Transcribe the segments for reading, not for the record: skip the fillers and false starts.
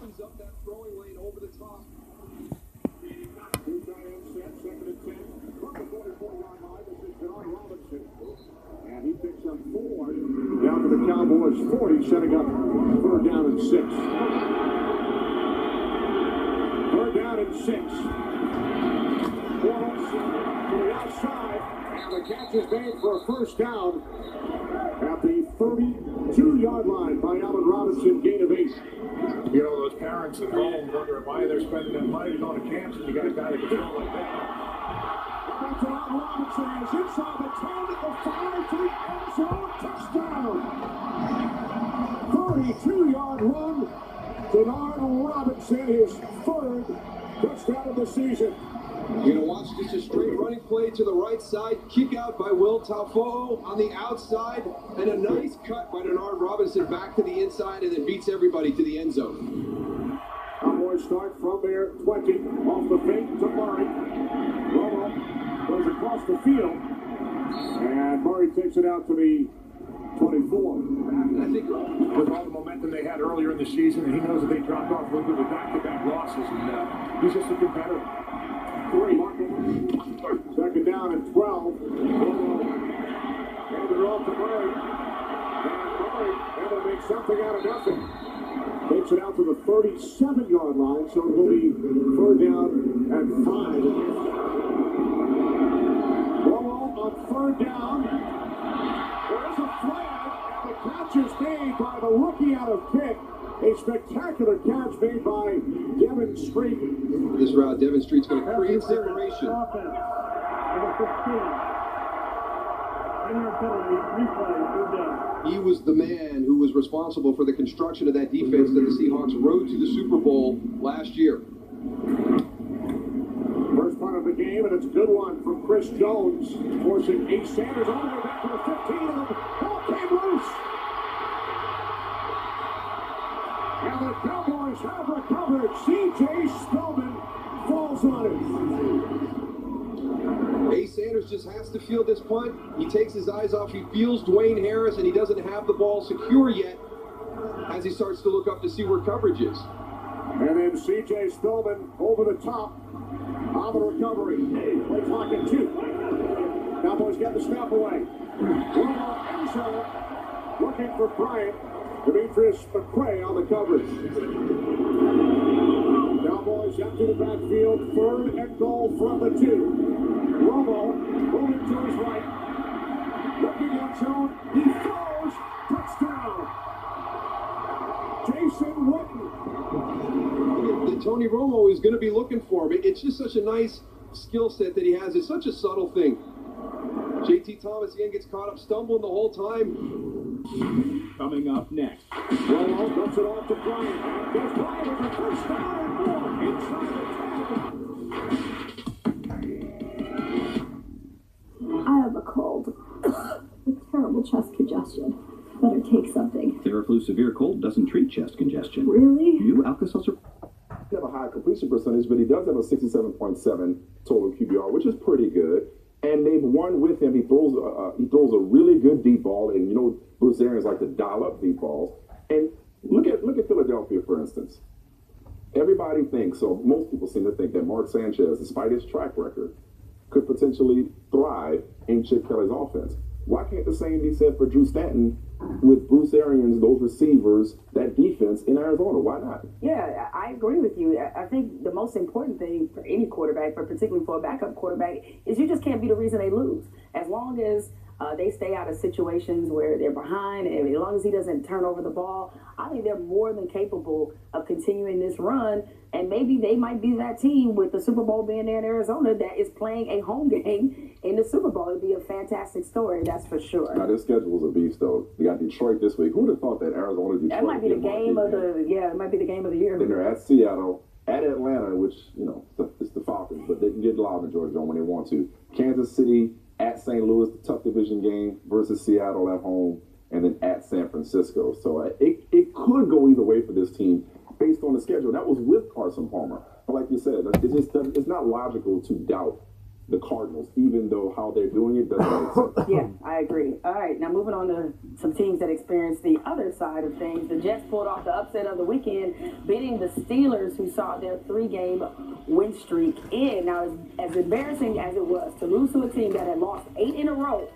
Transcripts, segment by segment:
opens up that throwing lane over the top. Two tight end set, second and 10. From the 44-yard line, this is John Robinson. And he picks up 4 down to the Cowboys 40, setting up third down and 6. Third down and 6. Bortles to the outside, and the catch is made for a first down at the 32-yard line by Allen Robinson, gain of 8. You know, those parents at home wondering why they're spending that money going to camps and you got a guy that can throw like that. That's Allen Robinson is inside the 10 at the 5 to the end zone, touchdown. 32-yard run. Denard Robinson, his third touchdown of the season. You're going to watch just a straight running play to the right side, kick out by Will Tafo'o on the outside, and a nice cut by Denard Robinson back to the inside and then beats everybody to the end zone. Cowboys start from their 20, off the fake to Murray. Romo goes across the field, and Murray takes it out to the 24. I think with all the momentum they had earlier in the season, and he knows that they dropped off a little bit with back-to-back losses, and he's just a competitor. 3. Second down and 12. Handed it off to Murray. And Murray able to make something out of nothing. Takes it out to the 37-yard line, so it will be third down and 5. Romo on third down. There is a flag, and the catch is made by the rookie out of Pitt. A spectacular catch made by Devin Street. This route, Devin Street's going to create separation. He was the man who was responsible for the construction of that defense that the Seahawks rode to the Super Bowl last year. First punt of the game, and it's a good one from Chris Jones, forcing Ace Sanders all the way back to the 15, and the ball came loose. And the Cowboys have recovered. C.J. Spillman falls on it. Ace Sanders just has to field this punt. He takes his eyes off. He feels Dwayne Harris, and he doesn't have the ball secure yet as he starts to look up to see where coverage is. And then C.J. Spillman over the top on the recovery. Play clock at 2. Cowboys get the snap away. Enzo looking for Bryant. Demetrius McCray on the coverage. Cowboys empty the backfield. Third and goal from the 2. Romo moving to his right. Looking at zone. He throws. Touchdown. Jason Witten. Tony Romo is going to be looking for him. It's just such a nice skill set that he has. It's such a subtle thing. J.T. Thomas again gets caught up stumbling the whole time. Coming up next. Romo dumps it off to Bryant. There's Bryant with a first down and more inside I have a cold. With terrible chest congestion. Better take something. Theraflu Severe Cold doesn't treat chest congestion. Really? You Alka-Seltzer. He have a high completion percentage, but he does have a 67.7 total QBR, which is pretty good. And they've won with him. He throws a really good deep ball, and you know Bruce Arians like to dial up deep balls. And look at Philadelphia, for instance. Everybody thinks, so most people seem to think that Mark Sanchez, despite his track record, could potentially thrive in Chip Kelly's offense. Why can't the same be said for Drew Stanton with Bruce Arians, those receivers, that defense in Arizona? Why not? Yeah, I agree with you. I think the most important thing for any quarterback, but particularly for a backup quarterback, is you just can't be the reason they lose. As long as they stay out of situations where they're behind, and as long as he doesn't turn over the ball, I think they're more than capable of continuing this run. And maybe they might be that team with the Super Bowl being there in Arizona that is playing a home game in the Super Bowl. It'd be a fantastic story, that's for sure. Now, this schedule is a beast, though. We got Detroit this week. Who would have thought that Arizona, Detroit? That might be the game of the it might be the game of the year. Then they're at Seattle, at Atlanta, which, you know, it's the Falcons, but they can get loud in Georgia when they want to. Kansas City, at St. Louis, the tough division game, versus Seattle at home, and then at San Francisco. So it could go either way for this team based on the schedule. That was with Carson Palmer. But like you said, it's not logical to doubt the Cardinals, even though how they're doing it doesn't make sense. Yeah, I agree. All right, now moving on to some teams that experienced the other side of things. The Jets pulled off the upset of the weekend, beating the Steelers, who saw their 3-game win streak end. Now, as embarrassing as it was to lose to a team that had lost 8 in a row,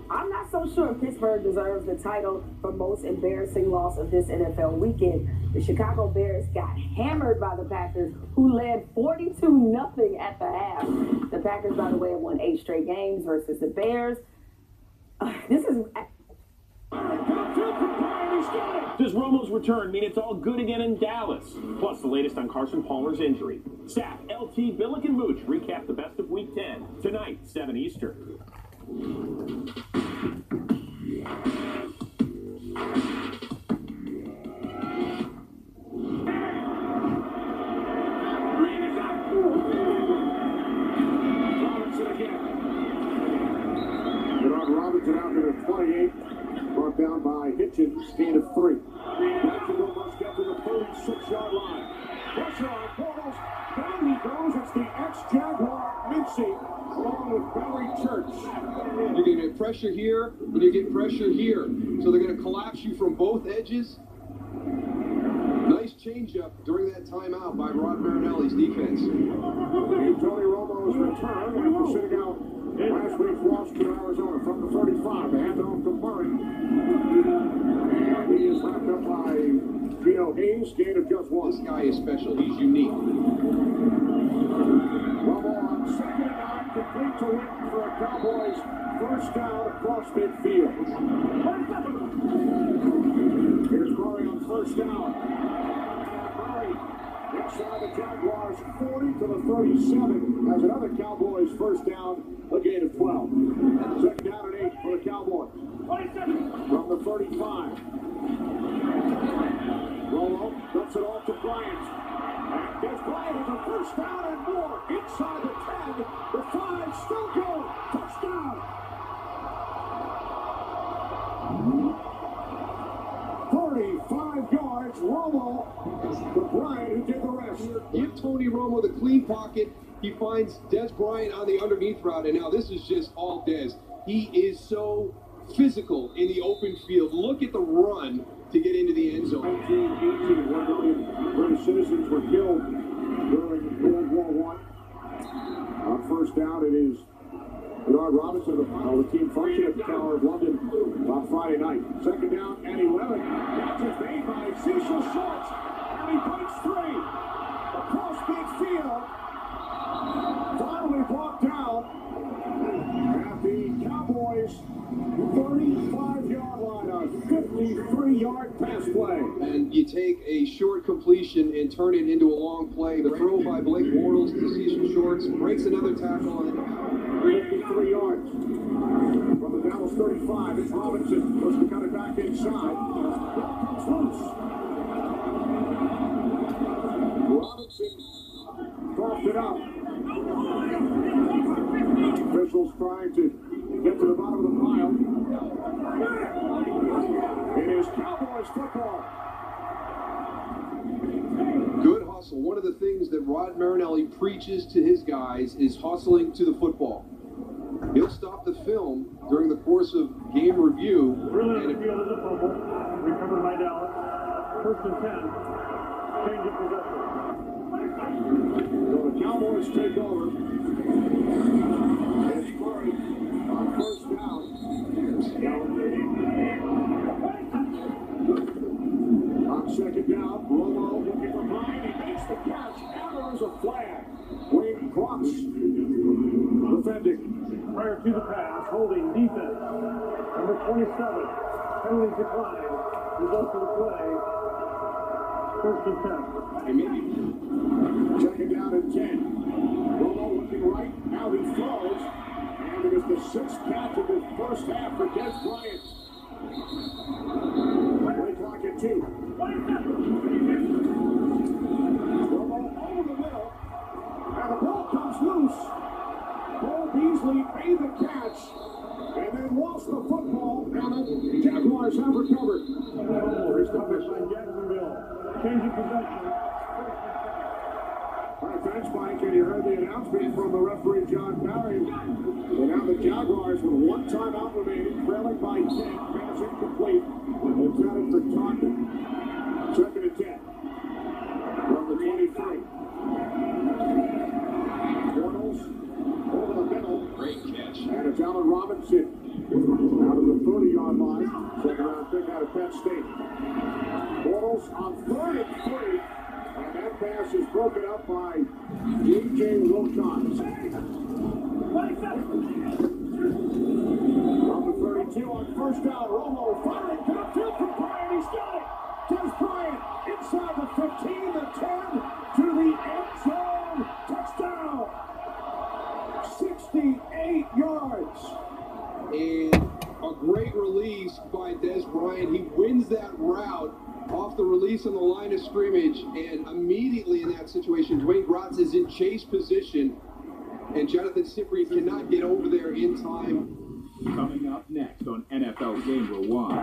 I'm not so sure Pittsburgh deserves the title for most embarrassing loss of this NFL weekend. The Chicago Bears got hammered by the Packers, who led 42-0 at the half. The Packers, by the way, have won 8 straight games versus the Bears. This is... Does Romo's return mean it's all good again in Dallas? Plus, the latest on Carson Palmer's injury. Sack, LT, Billick, and Mooch recap the best of Week 10. Tonight, 7 Eastern. Robinson out to the 28, brought down by Hitchens, gain of 3. Jacksonville must get to the 36-yard line. Pressure on Bortles, down he goes, it's the ex-Jaguar Mincy, along with Barry Church. You're going to get pressure here, and you get pressure here. So they're going to collapse you from both edges. Nice changeup during that timeout by Rod Marinelli's defense. And Tony Romo's return after sitting out last week's loss to Arizona from the 35. They hand it off to Murray. And he is wrapped up by Gino Hayes, gain of just 1. This guy is special. He's unique. Romo on 2nd and 9, complete to Witten for a Cowboys first down across midfield. Here's Murray on 1st down. Murray inside the Jaguars 40 to the 37 as another Cowboys first down, a gain of 12. 2nd down and 8 for the Cowboys. From the 35. Romo dumps it off to Bryant. And gets Bryant with a first down and more. Inside the 10. The 5 still going. Touchdown. 35 yards. Romo. The Bryant who did the rest. Give Tony Romo the clean pocket. He finds Des Bryant on the underneath route, and now this is just all Des. He is so physical in the open field. Look at the run to get into the end zone. 1918, 1 million British citizens were killed during World War I. On first down, it is Bernard Robinson, the team function at the Tower of London on Friday night. 2nd down and 11. Catch is made by Cecil Shorts, and he breaks 3 across midfield. Finally brought down at the Cowboys 35-yard line, a 53-yard pass play. And you take a short completion and turn it into a long play. The throw by Blake Bortles to Cecil Shorts breaks another tackle and 53 yards. From the Dallas 35, it's Robinson. Looks to cut it back inside. Ball comes loose. Robinson coughed it up. Officials trying to get to the bottom of the pile. It is Cowboys football. good hustle. One of the things that Rod Marinelli preaches to his guys is hustling to the football. He'll stop the film during the course of game review. Really, field is a fumble. Recovered by Dallas. 1st and 10. Change of possession. So the Cowboys take over. It's Murray on 1st down. On 2nd down, Romo looking for Bryant. He makes the catch, and there is a flag. Wayne Cross defending. Prior to the pass, holding defense. Number 27. Penalties declined. Result of the play. 1st and 10. 2nd down and 10. Romo looking right. Now he throws. And it is the 6th catch of the first half for Des Bryant. Play clock at 2. Romo over the middle. And the ball comes loose. Cole Beasley made the catch. And then lost the football. And the Jaguars have recovered. Recovered by Jacksonville. Change of possession. All right, thanks, Mike. And you heard the announcement. announcement from the referee, John Barry. So now the Jaguars with one timeout remaining, trailing by 10. Pass incomplete. Intended for Taunton. Second and 10. From the 23. Bortles over the middle. Great catch. And it's Allen Robinson out of the 30-yard line. Second round pick out of Penn State. Bortles on 3rd and 3. And that pass is broken up by J.J. Wilcox. From the 32 on first down, Romo firing downfield for Bryant. He's got it. Des Bryant inside the 15, the 10, to the end zone. Touchdown. 68 yards. And a great release by Des Bryant. He wins that route off the release on the line of scrimmage, and immediately in that situation, Dwayne Gratz is in chase position, and Jonathan Cyprien cannot get over there in time. Coming up next on NFL Game Rewind.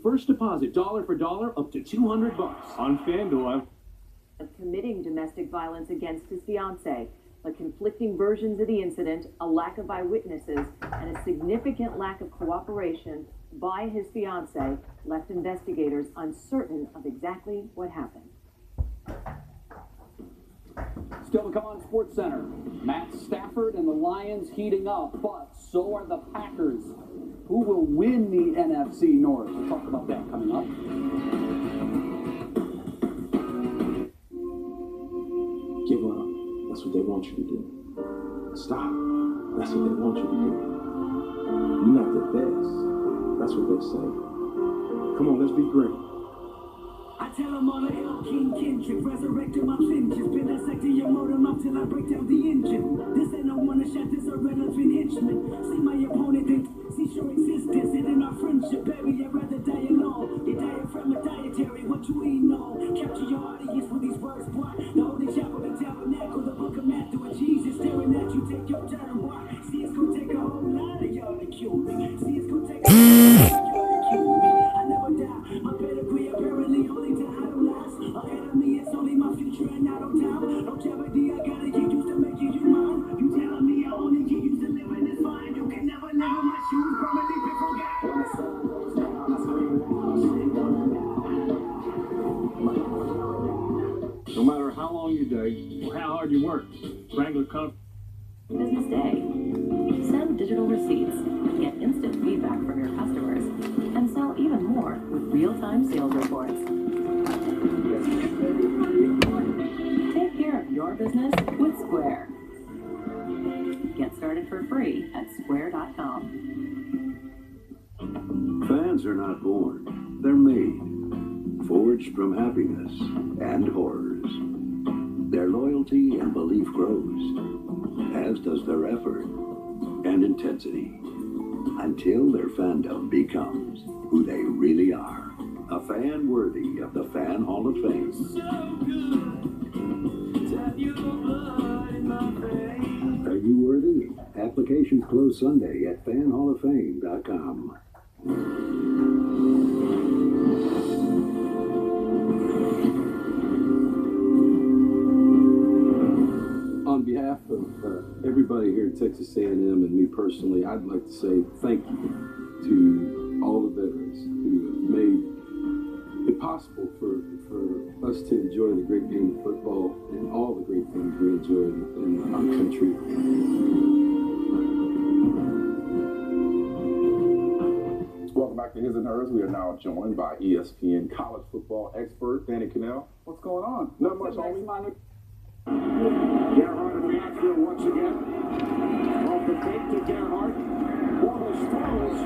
First deposit, dollar for dollar, up to $200 on FanDuel. Of committing domestic violence against his fiancée, but conflicting versions of the incident, a lack of eyewitnesses, and a significant lack of cooperation by his fiancée left investigators uncertain of exactly what happened. Still to come on SportsCenter, Matt Stafford and the Lions heating up, but so are the Packers. Who will win the NFC North? We'll talk about that coming up. Give up. That's what they want you to do. Stop. That's what they want you to do. You're not the best. That's what they say. Come on, let's be great. I tell them all the hell, King Kendrick, resurrecting my flinches, been dissecting your motor mouth till I break down the engine. This ain't no one shot, this a relevant henchman. See my opponent, they see your existence, and in our friendship, baby, I'd rather die alone. You die from a dietary, what you eat on. Capture your audience with these words, boy. The holy chapel, the tabernacle, the book of Matthew, and Jesus staring at you, take your turn, boy. See, it's gonna take a whole lot of y'all to kill me. See, it's gonna take a whole lot of y'all to kill me. I never die, my pedigree apparently only to idle lies. Ahead of me, it's only my future and not on time. Longevity, I gotta get used to making you mine. You telling me I only get used to living this fine. You can never live in my shoes, permanently been forgotten. No matter how long you day or how hard you work, Wrangler comes. Business day. Send digital receipts, get instant feedback from your customers, and sell even more with real-time sales reports. Take care of your business with Square. Get started for free at square.com. Fans are not born, they're made. Forged from happiness and horrors. Their loyalty and belief grows, as does their effort and intensity, until their fandom becomes who they really are. A fan worthy of the Fan Hall of Fame. Are you worthy? Applications close Sunday at fanhalloffame.com. On behalf of everybody here at Texas A&M and me personally, I'd like to say thank you to all the veterans who have made it possible for us to enjoy the great game of football and all the great things we enjoy in our country. Welcome back to His and Hers. We are now joined by ESPN college football expert Danny Cannell. What's going on? Not much, homie. Gerhardt in the backfield once again. Off the fake to Gerhardt. Bortles throws.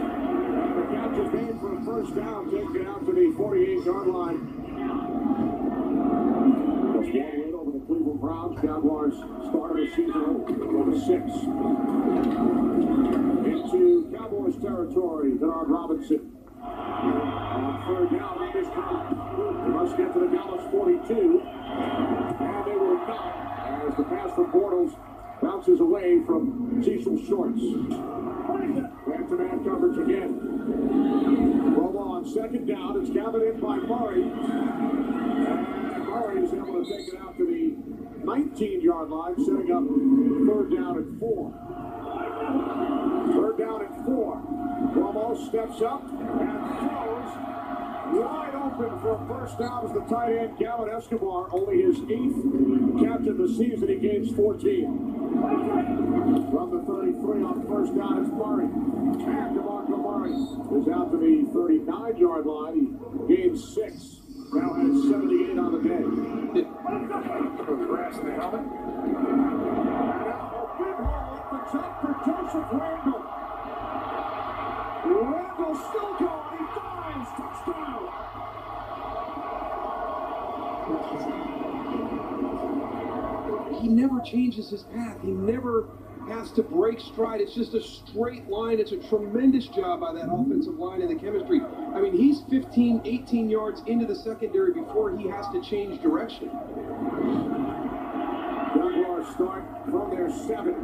And the catch is made for a first down. Takes it out to the 48-yard line. Just one win over the Cleveland Browns. Jaguars started the season over 6. Into Cowboys territory. Denard Robinson. On third down on this time. They must get to the Dallas 42. And they will not, as the pass from Bortles Bounces away from Cecil Shorts. Man-to-man coverage again. Romo on second down. It's gathered in by Murray. And Murray is able to take it out to the 19-yard line, setting up third down and 4. Third down and 4. Romo steps up and throws. Wide open for a first down is the tight end, Gavin Escobar. Only his 8th catch of the season. He gains 14. From the 33 on first down, it's Murray. And DeMarco Murray is out to the 39-yard line. He gains 6. Now has 78 on the day. Grass in the helmet. And now a big hole at the top for Joseph Randall. Randall still going. He dives. Touchdown. He never changes his path. He never has to break stride. It's just a straight line. It's a tremendous job by that offensive line and the chemistry. I mean, he's 15, 18 yards into the secondary before he has to change direction. Jaguars start from their 7.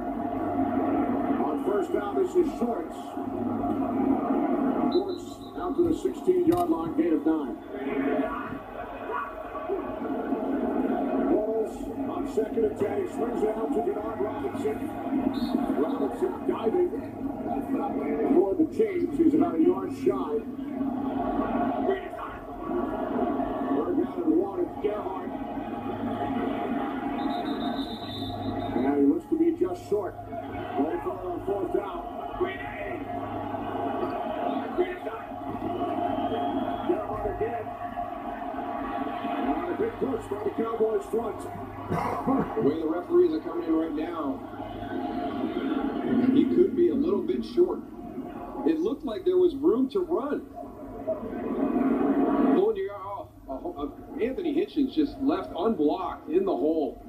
On first down, this is Shorts. Shorts out to the 16-yard line, gain of 9. On second and 10, he swings it out to Denard Robinson. Robinson diving toward the chains. He's about a yard shy. Third down and 1, it's Gerhardt. And he looks to be just short. Going for on fourth down. Gerhardt again. And a big push by the Cowboys front. The way the referees are coming in right now, he could be a little bit short. It looked like there was room to run. Anthony Hitchens just left unblocked in the hole.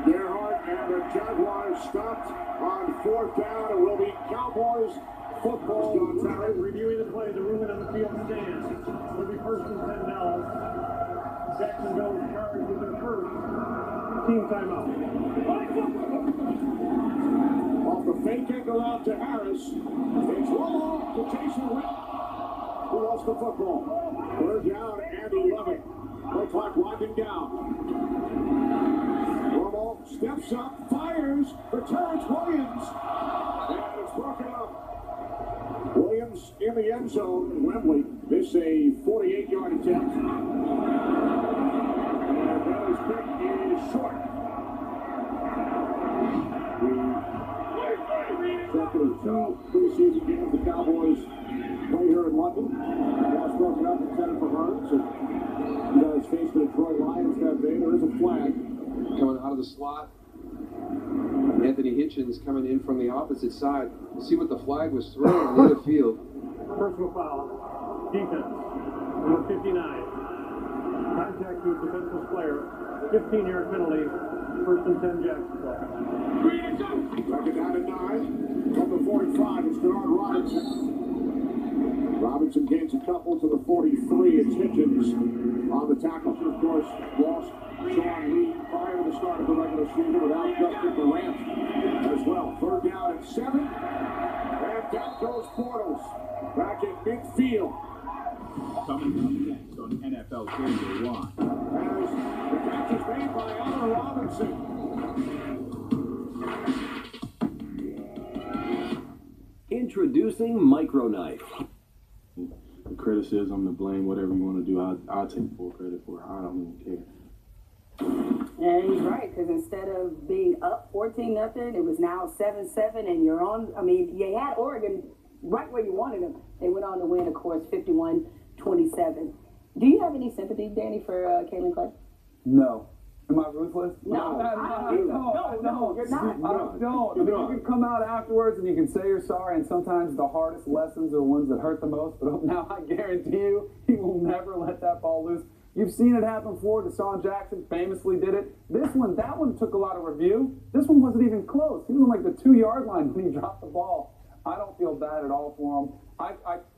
Gerhardt and the Jaguars stopped on fourth down. It will be Cowboys football. John Terry reviewing the play. The ruling on the field stands. It'll be first and 10 now. Jacksonville is charged with their first team timeout. Off the fake kicker out to Harris. It's Romo to Jason Witt, who lost the football. Third down and 11. The clock winding down. Romo steps up, fires, returns Williams, and it's broken up. Williams in the end zone. Wembley missed a 48-yard attempt. And Bailey's pick is short. Second of 2 preseason games the Cowboys play here in London. Ball's broken up, intended for Hearns. And you guys face the Detroit Lions that day. There is a flag. Coming out of the slot. Anthony Hitchens coming in from the opposite side. We'll see what the flag was thrown on the other field. Personal foul. Defense. Number 59. Contact to a defenseless player. 15-yard penalty. First and 10 Jacksonville. Second down and 9. From the 45, it's Denard Robinson. Robinson gains a couple to the 43. It's Hitchens on the tackle. Of course, lost Sean Lee prior to the start of the regular season without Justin Durant as well. Third down and 7. And down goes Portals. Back in midfield. Coming up next on NFL Game Day 1. As the catch is made by Allen Robinson. Introducing Microknife. The criticism, the blame, whatever you want to do, I'll take full credit for it. I don't even care. And he's right, because instead of being up 14-0, it was now 7-7, and you're on. I mean, you had Oregon right where you wanted them. They went on to win, of course, 51-27. Do you have any sympathy, Danny, for Kaylin Clay? No. Am I ruthless? No, you're not. I don't. You can come out afterwards and you can say you're sorry, and sometimes the hardest lessons are the ones that hurt the most. But now I guarantee you, he will never let that ball loose. You've seen it happen before. Deshaun Jackson famously did it. That one took a lot of review. This one wasn't even close. He was on like the 2-yard line when he dropped the ball. I don't feel bad at all for him.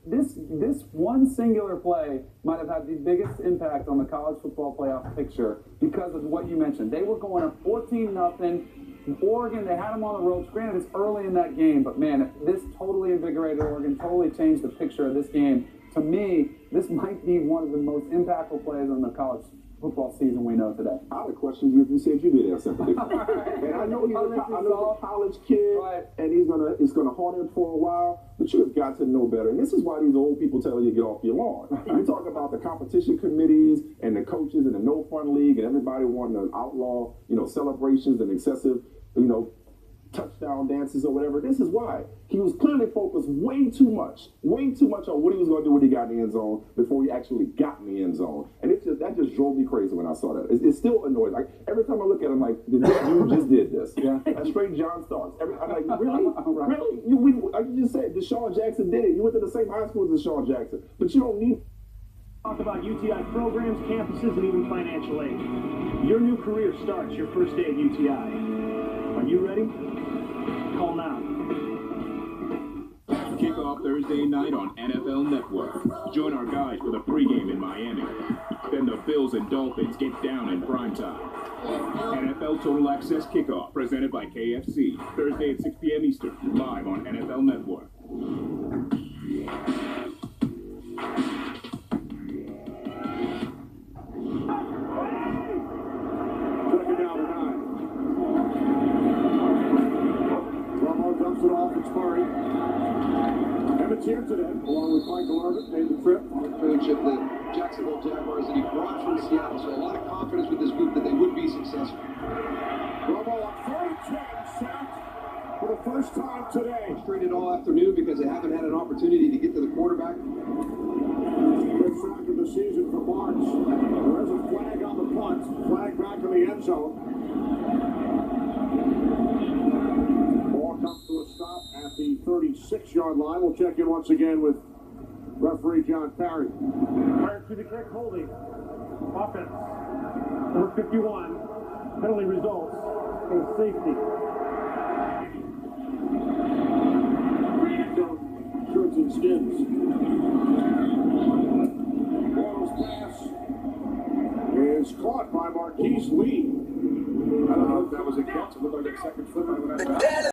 This one singular play might have had the biggest impact on the college football playoff picture because of what you mentioned. They were going up 14-0. Oregon, they had them on the ropes. Granted, it's early in that game, but man, this totally invigorated Oregon, totally changed the picture of this game. To me, this might be one of the most impactful plays on the college football season we know today. I would have questioned you if you said you did that simply. And I know he's a college kid, and it's gonna haunt him for a while. But you have got to know better. And this is why these old people tell you to get off your lawn. You talk about the competition committees and the coaches and the no fun league and everybody wanting to outlaw, celebrations and excessive, touchdown dances or whatever. This is why. He was clearly focused way too much on what he was going to do when he got in the end zone before he actually got in the end zone. And that just drove me crazy when I saw that. It still annoys. Like, every time I look at him, like, you just did this. Yeah. That's straight John Starks. I'm like, really? Really? Like you just said, Deshaun Jackson did it. You went to the same high school as Deshaun Jackson. But you don't need... Talk about UTI programs, campuses, and even financial aid. Your new career starts your first day at UTI. Are you ready? Call now. Kickoff Thursday night on NFL Network. Join our guys for the pregame in Miami. Then the Bills and Dolphins get down in primetime. NFL Total Access Kickoff, presented by KFC. Thursday at 6 p.m. Eastern, live on NFL Network. Second down and 9. Romo dumps it off. It's Murray. Emmett's here today, along with Michael Irvin, made the trip. Coach of the Jacksonville Jaguars that he brought from Seattle, so a lot of confidence with this group that they would be successful. Romo on 3rd and 10, sacked for the first time today. Frustrated all afternoon because they haven't had an opportunity to get to the quarterback. Good sack of the season for Marks. There is a flag on the punt. Flag back in the end zone. Ball comes to a stop at the 36-yard line. We'll check in once again with referee John Parry. Prior to the kick, holding. Offense. Number 51. Penalty results. A safety. Shirts and skins. Ball's pass is caught by Marquise Lee. I don't know if that was a catch. It looked like a second foot.